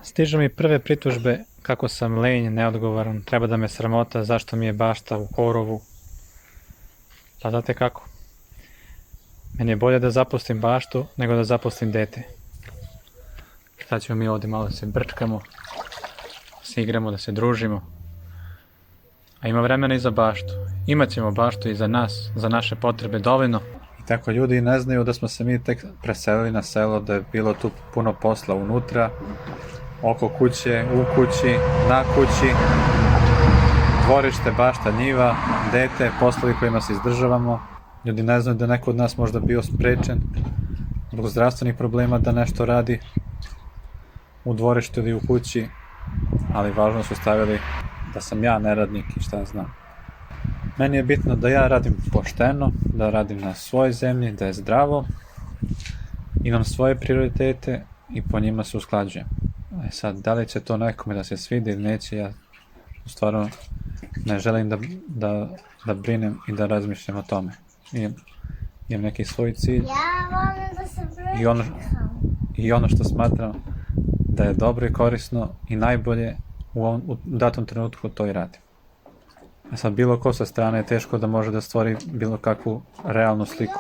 Stižu mi prve pritužbe kako sam lenj, neodgovoran, treba da me sramota zašto mi je bašta u korovu. Pa znate kako? Meni je bolje da zapustim baštu nego da zapustim dete. Sad ćemo mi ovdje malo da se brčkamo, da se igramo, da se družimo. A ima vremena i za baštu. Imaćemo baštu i za nas, za naše potrebe dovoljno. I tako ljudi ne znaju da smo se mi tek preselili na selo, da je bilo tu puno posla unutra, oko kuće, u kući, na kući, dvorište, bašta, njiva, dete, poslovi kojima se izdržavamo. Ljudi ne znaju da neko od nas možda bio sprečen zbog zdravstvenih problema da nešto radi u dvorištu ili u kući, ali važno su stavili da sam ja neradnik i šta znam. Meni je bitno da ja radim pošteno, da radim na svojoj zemlji, da je zdravo, imam svoje prioritete i po njima se usklađujem. Sad, da li će to nekome da se svidi ili neće, ja stvarno ne želim da brinem i da razmišljam o tome. Imam neki svoj cilj i ono što smatram da je dobro i korisno i najbolje u datom trenutku to i radim. A sad bilo ko sa strane je teško da može da stvori bilo kakvu realnu sliku.